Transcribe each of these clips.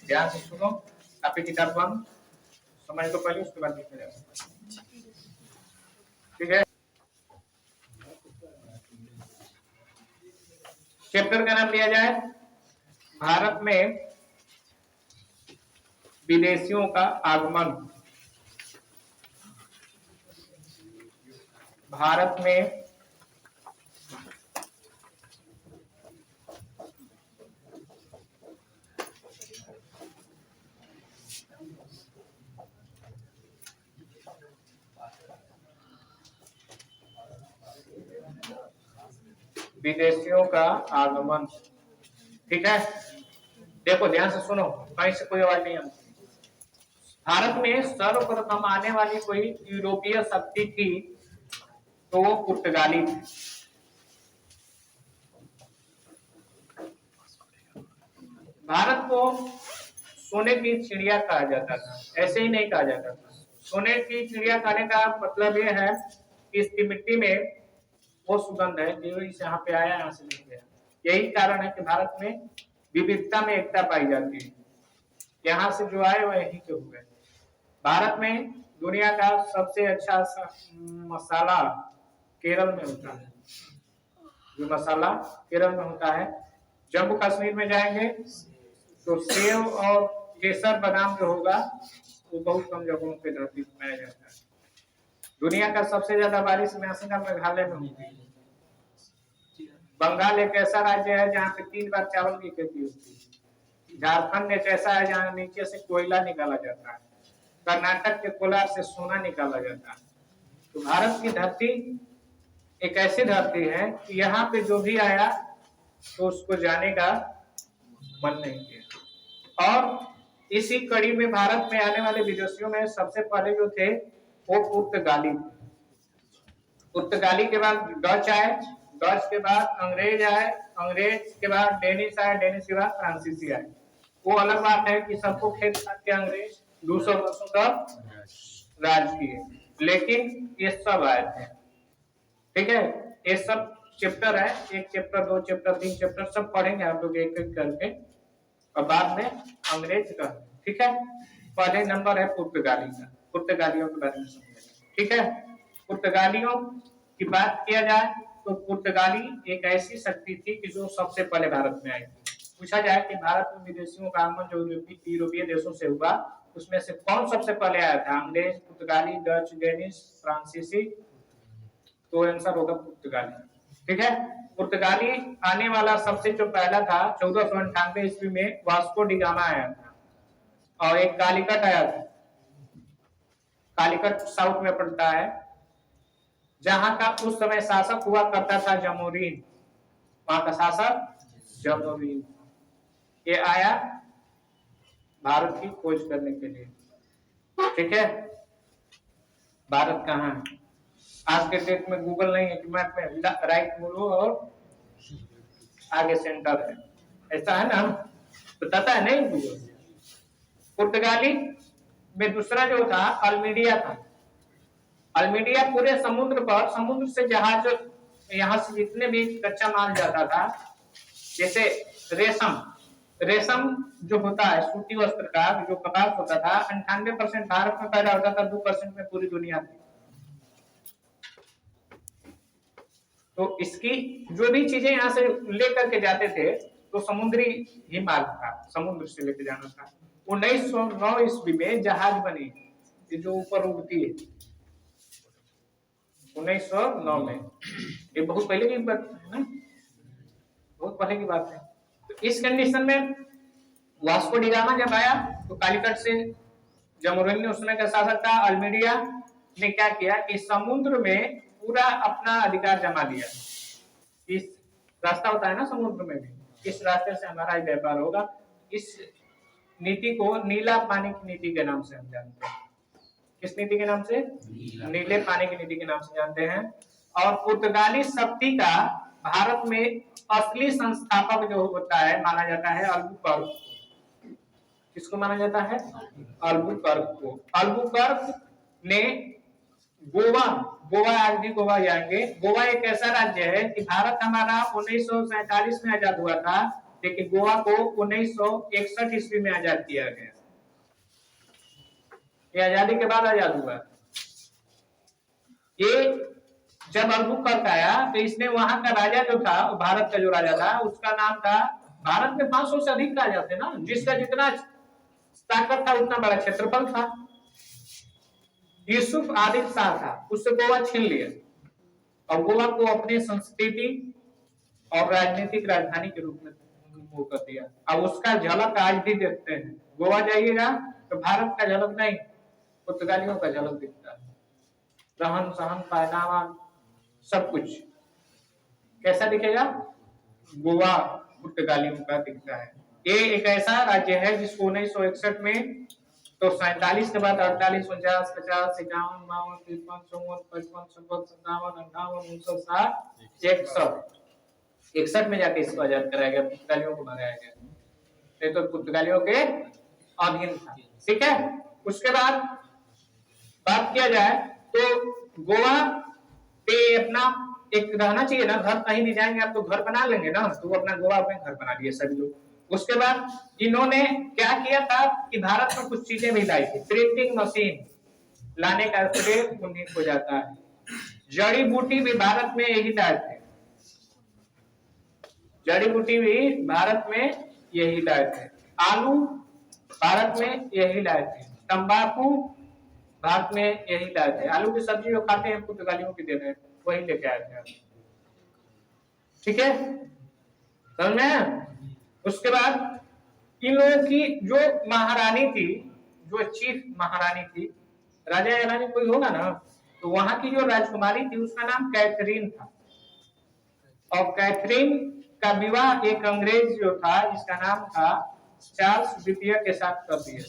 ध्यान से सुनो, कापी किताब बंद, समझ लो पहले, उसके बाद लिखने जाओ। ठीक है, चैप्टर का नाम लिया जाए भारत में विदेशियों का आगमन। भारत में विदेशियों का आगमन। ठीक है, देखो ध्यान से सुनो, कहीं से कोई आवाज नहीं आती। भारत में सर्वप्रथम आने वाली कोई यूरोपीय शक्ति थी तो वो पुर्तगाली थी। भारत को सोने की चिड़िया कहा जाता था, ऐसे ही नहीं कहा जाता था। सोने की चिड़िया कहने का मतलब ये है कि इसकी मिट्टी में वो सुगंध है जो इस यहाँ पे आया, यहाँ से नहीं गया। यही कारण है कि भारत में विविधता में एकता पाई जाती है। यहाँ से जो आए वह यहीं के हुए। भारत में दुनिया का सबसे अच्छा मसाला केरल में होता है। जो मसाला केरल में होता है, जम्मू कश्मीर में जाएंगे तो सेव और केसर बादाम जो होगा वो बहुत कम जगहों पे धरती पर पाया जाता है। दुनिया का सबसे ज्यादा बारिश मेघालय में होती है। बंगाल एक ऐसा राज्य है जहाँ पे 3 बार चावल की खेती होती है। झारखंड एक ऐसा है जहाँ नीचे से कोयला निकाला जाता है। कर्नाटक के कोलार से सोना निकाला जाता है। तो भारत की धरती एक ऐसी धरती है कि यहाँ पे जो भी आया तो उसको जाने का मन नहीं किया। और इसी कड़ी में भारत में आने वाले विदेशियों में सबसे पहले जो थे वो पुर्तगाली। पुर्तगाली के बाद डच आए, डच के बाद अंग्रेज आए, अंग्रेज के बाद डेनिश आए, डेनिश के बाद फ्रांसीसी आए। वो अलग बात है कि सबको खेत के अंग्रेज 200 वर्षों का राज किए, लेकिन ये सब आए थे। ठीक है, ये सब चैप्टर है, 1 चैप्टर 2 चैप्टर 3 चैप्टर सब पढ़ेंगे आप लोग एक एक करके, और बाद में अंग्रेज का। ठीक है, पहले नंबर है पुर्तगाली का, पुर्तगालियों के बारे में समझेंगे। ठीक है, पुर्तगालियों की बात किया जाए तो पुर्तगाली एक ऐसी शक्ति थी कि जो सबसे पहले भारत में आई थी। पूछा जाए कि भारत में विदेशियों का आगमन जो यूरोपीय देशों से हुआ उसमें से कौन सबसे पहले आया था, अंग्रेज, पुर्तगाली, डच, डेनिश, फ्रांसीसी? तो आंसर होगा पुर्तगाली। ठीक है, पुर्तगाली आने वाला सबसे जो पहला था 1498 ईस्वी में वास्को डी गामा आया था, और एक कालीकट आया था। कालीकट साउथ में पड़ता है, जहां का उस समय शासक हुआ करता था जमोरीन। वहां का शासक जमोरीन। ये आया भारत की खोज करने के लिए। ठीक है, भारत कहाँ है? आज के डेट में गूगल नहीं है कि मैप में राइट बोलो और आगे सेंटर है, ऐसा है ना, बताता है नहीं गूगल। पुर्तगाली में दूसरा जो था अल्मीडिया था। अल्मीडिया पूरे समुद्र पर, समुद्र से जहाज यहाँ से जितने भी कच्चा माल जाता था, जैसे रेशम, रेशम जो होता है सूती वस्त्र का जो कपास होता था, 98% भारत में पैदा होता था, 2% में पूरी दुनिया में। तो इसकी जो भी चीजें यहाँ से लेकर के जाते थे तो समुद्री ही माल था, समुद्र से लेके जाना था। 1909 ईस्वी में जहाज बनी जो ऊपर उड़ती है, 1909 में। ये बहुत पहले की बात है ना, बहुत पहले की बात है। तो इस कंडीशन में वास्को डी गामा जब आया तो कालीकट से जमोरिन ने उसने का शासक था, अल्मीडिया ने क्या किया कि समुद्र में पूरा अपना अधिकार जमा लिया। इस रास्ता होता है ना समुद्र में भी, इस रास्ते से हमारा व्यापार होगा। इस नीति को नीला पानी की नीति के नाम से हम जानते हैं। किस नीति के नाम से? नीले पानी की नीति के नाम से जानते हैं। और पुर्तगाली शक्ति का भारत में असली संस्थापक जो होता है माना जाता है अल्बुकर्क। किसको माना जाता है? अल्बुकर्क को। अल्बुकर्क ने गोवा, गोवा आज भी गोवा जाएंगे, गोवा एक ऐसा राज्य है कि भारत हमारा 1947 में आजाद हुआ था, लेकिन गोवा को 1961 ईस्वी में आजाद किया गया। ये आजादी के बाद आजाद हुआ। ये जब अल्बुकर्क आया तो इसने वहां का राजा जो था, भारत का जो राजा था, उसका नाम था, भारत में 500 से अधिक राजा थे ना, जिसका जितना ताकत था उतना बड़ा क्षेत्रफल था। यूसुफ आदिल शाह था, उससे गोवा छीन लिया और गोवा को अपने संस्कृति और राजनीतिक राजधानी के रूप में मूव कर दिया। अब उसका झलक आज भी देखते हैं। गोवा जाइएगा तो भारत का झलक नहीं, पुर्तगालियों का झलक दिखता है। रहन सहन, पहनावा, सब कुछ कैसा दिखेगा? गोवा पुर्तगालियों का दिखता है। ये एक ऐसा राज्य है जिसको 1961 में, तो 47 के बाद 48, 49, 50, 51, 52, 53, 54, 55, 56, 57, 58, 59, 61 में जाके इसको आजाद कराया गया, पुर्तगालियों को भगाया गया। नहीं तो पुर्तगालियों के अधीन था। ठीक है, उसके बाद बात किया जाए तो गोवा पे अपना एक रहना चाहिए ना, घर कहीं भी जाएंगे आप तो घर बना लेंगे ना, तो वो अपना गोवा में घर बना लिए सभी लोग। उसके बाद इन्होंने क्या किया था कि भारत में कुछ चीजें भी लाई थी। प्रिंटिंग मशीन लाने का श्रेय उन्हीं को जाता है। जड़ी बूटी भी भारत में यही लाए थे, जड़ी बूटी भी भारत में यही लाए थे। आलू भारत में यही लाए थे। तंबाकू भारत में यही लाए थे। आलू की सब्जी जो खाते हैं पुर्तगालियों की देन है, वही लेके आए थे। ठीक है, समझ में? उसके बाद इन लोगों की जो महारानी थी, जो चीफ महारानी थी, राजा या रानी कोई होगा ना, तो वहां की जो राजकुमारी थी उसका नाम कैथरीन था। और कैथरीन का विवाह एक अंग्रेज जो था जिसका नाम था चार्ल्स द्वितीय के साथ कर दिया।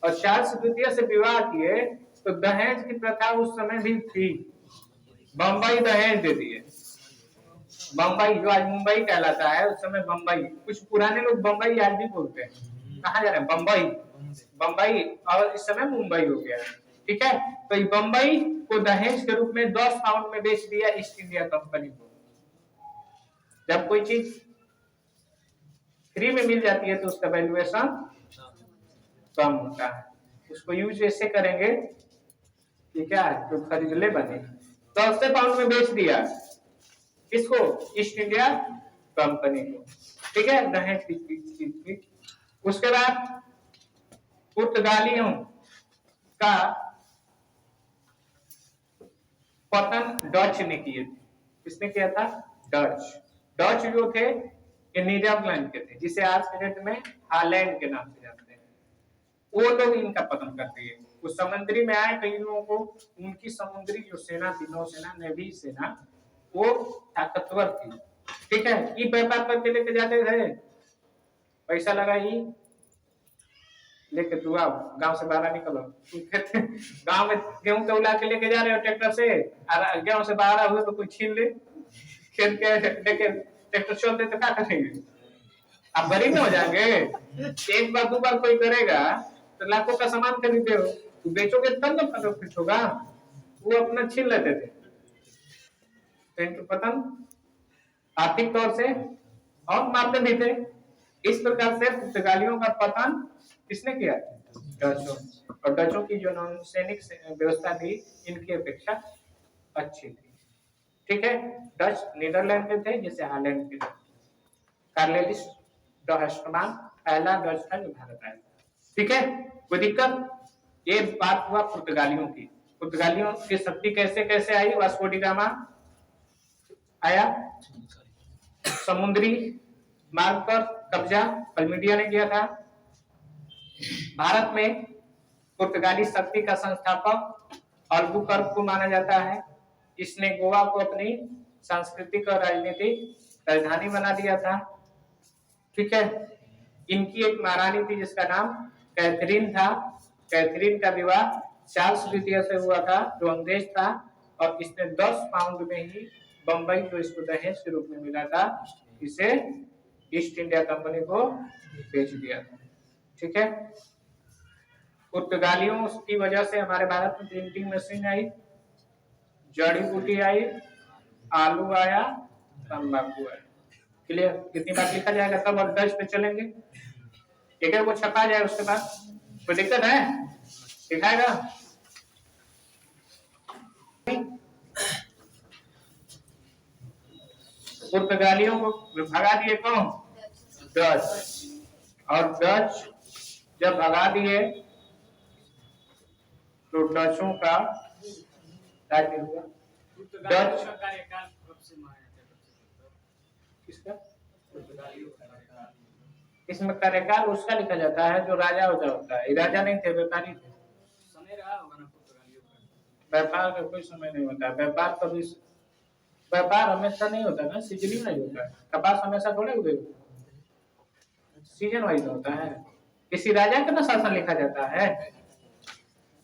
और चार्ल्स द्वितीय से विवाह किए तो दहेज की प्रथा उस समय भी थी। बम्बई दहेज दे दिए। बम्बई जो आज मुंबई कहलाता है, उस समय बम्बई, कुछ पुराने लोग बम्बई आज भी बोलते हैं। कहाँ जा रहे हैं? बम्बई, बम्बई, और इस समय मुंबई हो गया। ठीक है, तो ये बम्बई को दहेज के रूप में 10 पाउंड में बेच दिया ईस्ट इंडिया कंपनी को। जब कोई चीज फ्री में मिल जाती है तो उसका वैल्यूएशन कम होता है। उसको यूज ऐसे करेंगे कि क्या है, तो खरीद ले बने। 10 पाउंड में बेच दिया इसको, ईस्ट इंडिया कंपनी को। ठीक है, दहेज की। उसके बाद पुर्तगालियों का पतन डच ने किए थे। किसने किया था? डच। डच जो थे ये नीदरलैंड के थे, जिसे आज के डेट में हालैंड के नाम से जानते हैं। वो लोग इनका पतन कर दिए। उस समुद्री में आए तो इन लोगों को, उनकी समुद्री जो सेना थी, नौसेना, नेवी सेना, वो ताकतवर थी। ठीक है, ये व्यापार करके लेके जाते थे, पैसा लगाई लेके तू आओ, गांव से बाहर निकलो। गांव में गेहूं के उला के लेके जा रहे हो ट्रैक्टर से, गेहूं से बाहर हुए तो कोई छीन ले, खेत के लेके ट्रैक्टर चलते तो क्या करेंगे? आप गरीब हो जाएंगे। एक बार दो बार कोई करेगा तो लाखों का सामान खरीदते हो, तो बेचोगे तब ना प्रॉफिट होगा। वो अपना छीन लेते थे। तो पतन आर्थिक तौर से और मारते भी थे। इस प्रकार से पुर्तगालियों का पतन किसने किया? डचों। और डचों की जो नौसैनिक व्यवस्था थी इनकी अपेक्षा अच्छी थी। ठीक है, डच नीदरलैंड के थे, जैसे हालैंड के थे। कार्लेलिस डहस्टमान पहला डच था जो भारत आया। ठीक है, कोई दिक्कत? ये बात हुआ पुर्तगालियों की। पुर्तगालियों की शक्ति कैसे कैसे आई? वास्को डी गामा आया, समुद्री मार्ग पर कब्जा पलमीडिया ने किया था। भारत में पुर्तगाली शक्ति का संस्थापक अल्बुकर्क को माना जाता है। इसने गोवा को अपनी सांस्कृतिक और राजनीतिक राजधानी बना दिया था। ठीक है, इनकी एक महारानी थी जिसका नाम कैथरीन था। कैथरीन का विवाह चार्ल्स द्वितीय से हुआ था जो अंग्रेज था, और इसने 10 पाउंड में ही बंबई जो इसको दहेज के रूप में मिला था, इसे ईस्ट इंडिया कंपनी को बेच दिया था। ठीक है, पुर्तगालियों की वजह से हमारे भारत में प्रिंटिंग मशीन आई, जड़ी बूटी आई, आलू आया, तंबाकू आया। क्लियर? कितनी बार लिखा जाएगा तब और डच पे चलेंगे, ठीक है? वो छपा जाए उसके बाद कोई दिक्कत है? दिखाएगा पुर्तगालियों को भगा दिए कौन? डच। और डच जब भगा दिए तो डचों का राज्य हुआ। डच किसका? इसमें कार्यकाल उसका लिखा जाता है जो राजा होता है। राजा नहीं थे, व्यापारी थे। समय रहा होगा ना पुर्तगालियों का? व्यापार का कोई समय नहीं होता। व्यापार हमेशा नहीं होता ना, सीजनिंग नहीं होता है। कपास हमेशा थोड़े उगे, सीजन वाइज होता है। किसी राजा का ना शासन लिखा जाता है।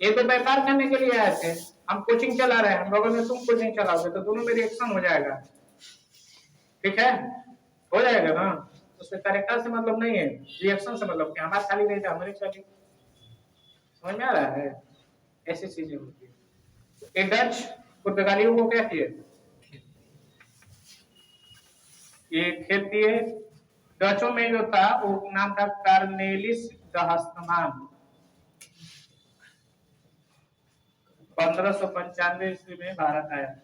ये तो व्यापार करने के लिए आए थे, हम कोचिंग चला रहे हैं, हम लोगों ने तुम कोचिंग चलाओगे तो दोनों में रिएक्शन हो जाएगा, ठीक है? हो जाएगा ना, उसमें कार्यकाल से मतलब नहीं है, रिएक्शन से मतलब कि हमारा खाली नहीं था, हमारे खाली। समझ में आ रहा है? ऐसी चीजें होती है। डच पुर्तगालियों को क्या किए? ये खेल दिए। डचों में जो था वो नाम था कार्नेलिस द हस्तमान। 1595 ईस्वी में भारत आया।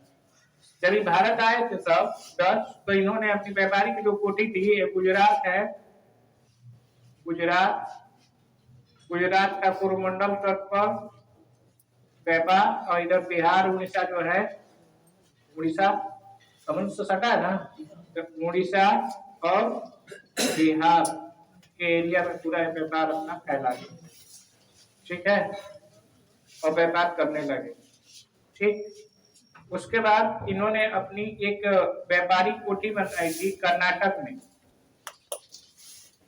जब भारत आए थे सब डच, तो इन्होंने अपनी व्यापारी की जो कोठी थी, ये गुजरात है, गुजरात का पूर्वमंडल तट पर व्यापार, और इधर बिहार उड़ीसा जो है, उड़ीसा समुद्र से सटा है ना, तो उड़ीसा और बिहार के एरिया में पूरा व्यापार अपना फैला दिया, ठीक है? और व्यापार करने लगे, ठीक। उसके बाद इन्होंने अपनी एक व्यापारी कोठी बनाई थी कर्नाटक में।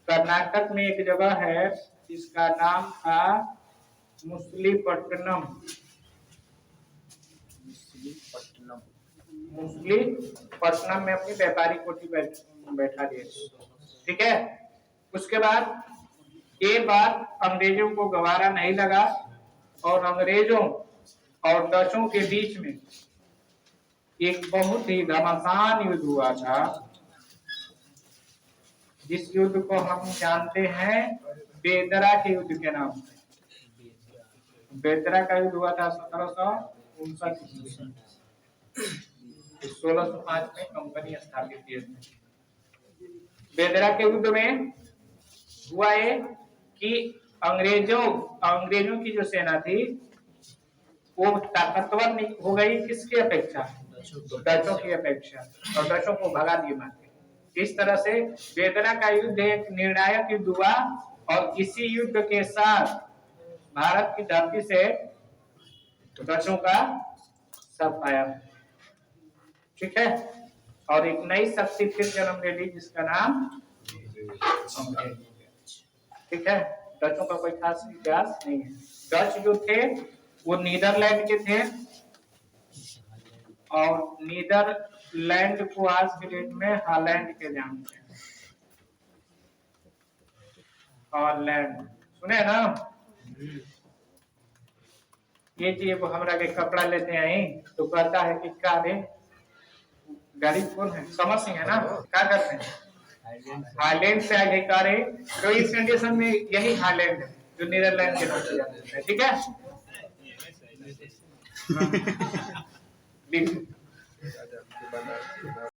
कर्नाटक में एक जगह है जिसका नाम था मुसलीपट्टनम। मुसलीपट्टनम में अपनी व्यापारी कोठी बैठा दिए, ठीक है? उसके बाद ये बात अंग्रेजों को गवारा नहीं लगा और अंग्रेजों और डचों के बीच में एक बहुत ही घमासान युद्ध हुआ था, जिस युद्ध को हम जानते हैं बेदरा के युद्ध के नाम से। बेदरा का युद्ध हुआ था 1759। 1605 में कंपनी स्थापित किए थे। बेदरा के युद्ध में हुआ ये कि अंग्रेजों की जो सेना थी वो ताकतवर हो गई, किसकी अपेक्षा? डचों की अपेक्षा, और डचों को भगा दिए मार के। इस तरह से बेदरा का युद्ध एक निर्णायक युद्ध हुआ, और इसी युद्ध के साथ भारत की धरती से डचों का सब आया, ठीक है? और एक नई शक्ति फिर जन्म ले ली जिसका नाम अंग्रेज, ठीक है? डचों का कोई खास इतिहास नहीं है। डच जो थे वो नीदरलैंड के थे, और नीदरलैंड को आज के डेट में हॉलैंड के जानते हैं। हॉलैंड सुने ना? ये चीज हमरा के कपड़ा लेते हैं तो कहता है कि का रे गाड़ी कौन है? समर सिंह है ना? क्या करते हैं? हाईलैंड से आए कारे, तो इस कंडीशन में यही हाईलैंड है जो नीदरलैंड के नाम से जाना जाता है, ठीक है?